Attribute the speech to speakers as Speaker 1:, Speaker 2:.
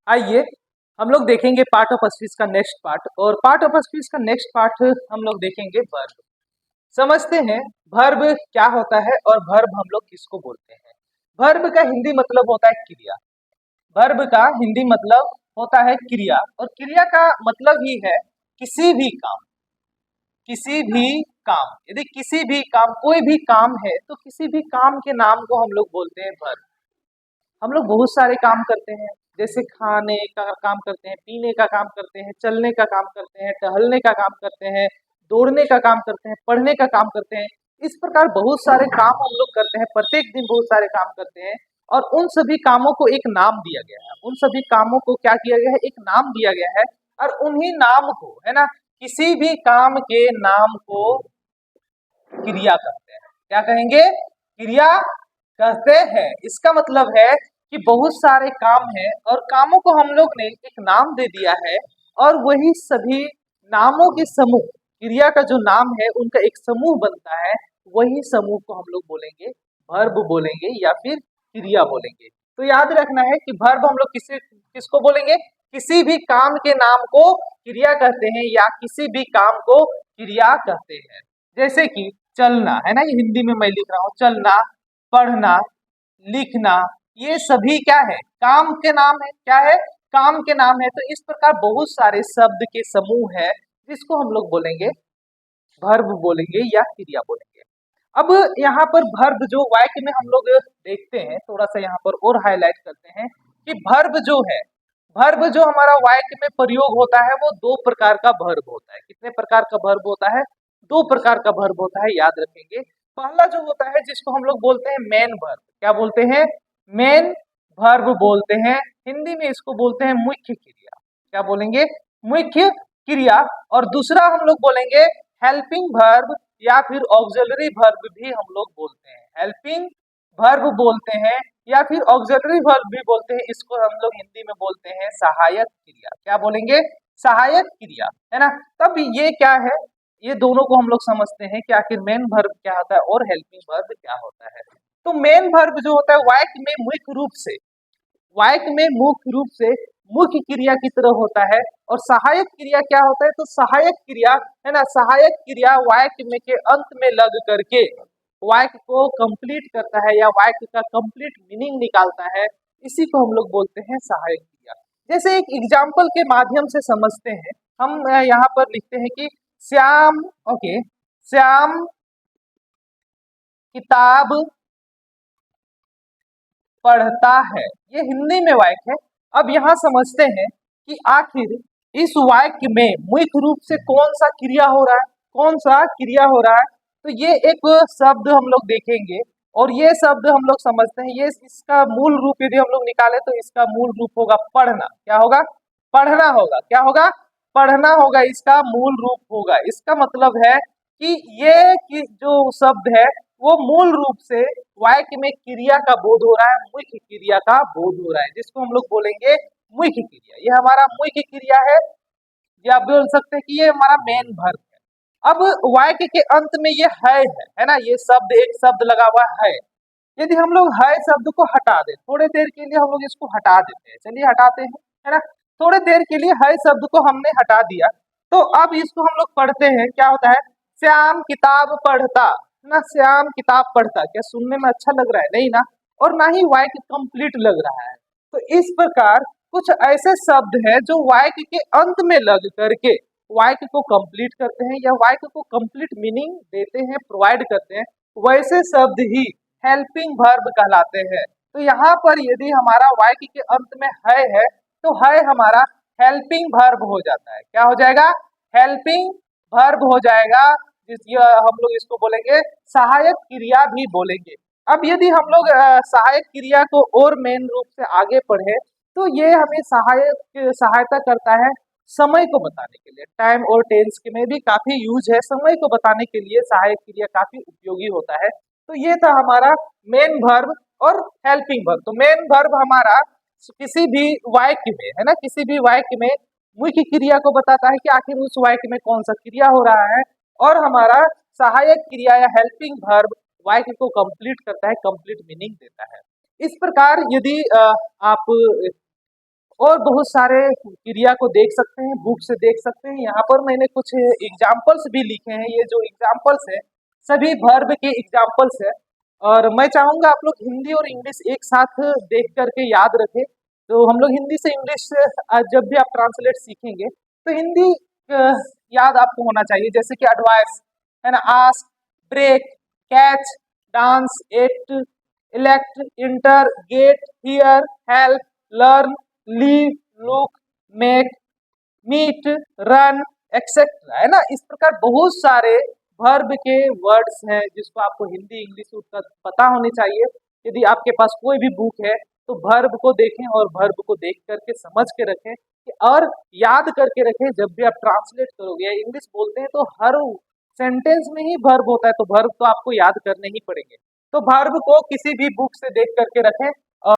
Speaker 1: आइए हम लोग देखेंगे पार्ट ऑफ स्पीच का नेक्स्ट पार्ट। और पार्ट ऑफ स्पीच का नेक्स्ट पार्ट हम लोग देखेंगे वर्ब। समझते हैं वर्ब क्या होता है और वर्ब हम लोग किसको बोलते हैं। वर्ब का हिंदी मतलब होता है क्रिया। वर्ब का हिंदी मतलब होता है क्रिया, और क्रिया का मतलब ही है किसी भी काम। किसी भी काम, यदि किसी भी काम, कोई भी काम है तो किसी भी काम के नाम को हम लोग बोलते हैं वर्ब। हम लोग बहुत सारे काम करते हैं, जैसे खाने का काम करते हैं, पीने का काम करते हैं, चलने का काम करते हैं, टहलने का काम करते हैं, दौड़ने का काम करते हैं, पढ़ने का काम करते हैं। इस प्रकार बहुत सारे काम हम लोग करते हैं, प्रत्येक दिन बहुत सारे काम करते हैं। और उन सभी कामों को एक नाम दिया गया है, उन सभी कामों को क्या किया गया है, एक नाम दिया गया है। और उन्हीं नाम को, है ना, किसी भी काम के नाम को क्रिया कहते हैं। क्या कहेंगे? क्रिया कहते हैं। इसका मतलब है कि बहुत सारे काम हैं और कामों को हम लोग ने एक नाम दे दिया है, और वही सभी नामों के समूह, क्रिया का जो नाम है उनका एक समूह बनता है। वही समूह को हम लोग बोलेंगे वर्ब बोलेंगे या फिर क्रिया बोलेंगे। तो याद रखना है कि वर्ब हम लोग किसको बोलेंगे? किसी भी काम के नाम को क्रिया कहते हैं या किसी भी काम को क्रिया कहते हैं। जैसे कि चलना, है ना, ये हिंदी में मैं लिख रहा हूँ, चलना, पढ़ना, लिखना, ये सभी क्या है? काम के नाम है। क्या है? काम के नाम है। तो इस प्रकार बहुत सारे शब्द के समूह है जिसको हम लोग बोलेंगे वर्ब बोलेंगे या क्रिया बोलेंगे। अब यहाँ पर वर्ब जो वाक्य में हम लोग देखते हैं, थोड़ा सा यहाँ पर और हाईलाइट करते हैं कि वर्ब जो है, वर्ब जो हमारा वाक्य में प्रयोग होता है वो दो प्रकार का वर्ब होता है। कितने प्रकार का वर्ब होता है? दो प्रकार का वर्ब होता है, याद रखेंगे। पहला जो होता है जिसको हम लोग बोलते हैं मेन वर्ब। क्या बोलते हैं? मेन वर्ब बोलते हैं। हिंदी में इसको बोलते हैं मुख्य क्रिया। क्या बोलेंगे? मुख्य क्रिया। और दूसरा हम लोग बोलेंगे हेल्पिंग वर्ब या फिर ऑक्सिलरी वर्ब भी हम लोग बोलते हैं। हेल्पिंग वर्ब बोलते हैं या फिर ऑक्सिलरी वर्ब भी बोलते हैं। इसको हम लोग हिंदी में बोलते हैं सहायक क्रिया। क्या बोलेंगे? सहायक क्रिया, है ना। तब ये क्या है, ये दोनों को हम लोग समझते हैं कि आखिर मेन वर्ब क्या होता है और हेल्पिंग वर्ब क्या होता है। तो मेन वर्ब जो होता है वाक्य में मुख्य रूप से, वाक्य में मुख्य रूप से मुख्य क्रिया की तरह होता है। और सहायक क्रिया क्या होता है? तो सहायक क्रिया, है ना, सहायक क्रिया वाक्य में के अंत में लग करके वाक्य को कंप्लीट करता है या वाक्य का कंप्लीट मीनिंग निकालता है। इसी को हम लोग बोलते हैं सहायक क्रिया। जैसे एक एग्जाम्पल के माध्यम से समझते हैं, हम यहाँ पर लिखते हैं कि श्याम, ओके, श्याम किताब पढ़ता है। ये हिंदी में वाक्य है। अब यहाँ समझते हैं कि आखिर इस वाक्य में मुख्य रूप से कौन सा क्रिया हो रहा है, कौन सा क्रिया हो रहा है। तो ये एक शब्द हम लोग देखेंगे और ये शब्द हम लोग समझते हैं, ये इसका मूल रूप यदि हम लोग निकाले तो इसका मूल रूप होगा पढ़ना। क्या होगा? पढ़ना होगा। क्या होगा? पढ़ना होगा, इसका मूल रूप होगा। इसका मतलब है कि ये कि जो शब्द है वो मूल रूप से वाक्य में क्रिया का बोध हो रहा है, मुख्य क्रिया का बोध हो रहा है, जिसको हम लोग बोलेंगे मुख्य क्रिया। ये हमारा मुख्य क्रिया है, या आप बोल सकते हैं कि ये हमारा मेन वर्ब है। अब वाक्य के अंत में ये है ना, ये शब्द, एक शब्द लगा हुआ है। यदि हम लोग है शब्द को हटा दें, थोड़े देर के लिए हम लोग इसको हटा देते हैं, चलिए हटाते हैं, है ना। थोड़े देर के लिए है शब्द को हमने हटा दिया, तो अब इसको हम लोग पढ़ते हैं। क्या होता है? श्याम किताब पढ़ता, है ना, श्याम किताब पढ़ता। क्या सुनने में अच्छा लग रहा है? नहीं ना। और ना ही वाक्य कंप्लीट लग रहा है। तो इस प्रकार कुछ ऐसे शब्द हैं जो वाक्य के अंत में लग करके वाक्य को कंप्लीट करते हैं या वाक्य को कंप्लीट मीनिंग देते हैं, प्रोवाइड करते हैं। वैसे शब्द ही हेल्पिंग वर्ब कहलाते हैं। तो यहाँ पर यदि हमारा वाक्य के अंत में है तो है हमारा हेल्पिंग वर्ब हो जाता है। क्या हो जाएगा? हेल्पिंग वर्ब हो जाएगा। हम लोग इसको बोलेंगे सहायक क्रिया भी बोलेंगे। अब यदि हम लोग सहायक क्रिया को और मेन रूप से आगे पढ़े तो ये हमें सहायता करता है समय को बताने के लिए। टाइम और टेंस के में भी काफी यूज है, समय को बताने के लिए सहायक क्रिया काफी उपयोगी होता है। तो ये था हमारा मेन वर्ब और हेल्पिंग वर्ब। तो मेन वर्ब हमारा किसी भी वाक्य में, है ना, किसी भी वाक्य में मुख्य क्रिया को बताता है कि आखिर उस वाक्य में कौन सा क्रिया हो रहा है। और हमारा सहायक क्रिया या हेल्पिंग वर्ब वाक्य को कंप्लीट करता है, कंप्लीट मीनिंग देता है। इस प्रकार यदि आप और बहुत सारे क्रिया को देख सकते हैं, बुक से देख सकते हैं। यहाँ पर मैंने कुछ एग्जाम्पल्स भी लिखे हैं। ये जो एग्जाम्पल्स है सभी वर्ब के एग्जाम्पल्स है, और मैं चाहूंगा आप लोग हिंदी और इंग्लिश एक साथ देख करके याद रखें। तो हम लोग हिंदी से इंग्लिश जब भी आप ट्रांसलेट सीखेंगे तो हिंदी अ, याद आपको होना चाहिए, जैसे कि एडवाइस है ना, ask, break, catch, dance, act, elect, enter, get, hear, help, learn, leave, look, make, meet, run, etcetera, है ना। इस प्रकार बहुत सारे वर्ब के वर्ड्स हैं जिसको आपको हिंदी इंग्लिश उसका पता होनी चाहिए। यदि आपके पास कोई भी बुक है तो वर्ब को देखें और वर्ब को देख करके समझ के रखें और याद करके रखें। जब भी आप ट्रांसलेट करोगे या इंग्लिश बोलते हैं तो हर सेंटेंस में ही वर्ब होता है, तो वर्ब तो आपको याद करने ही पड़ेंगे। तो वर्ब को किसी भी बुक से देख करके रखें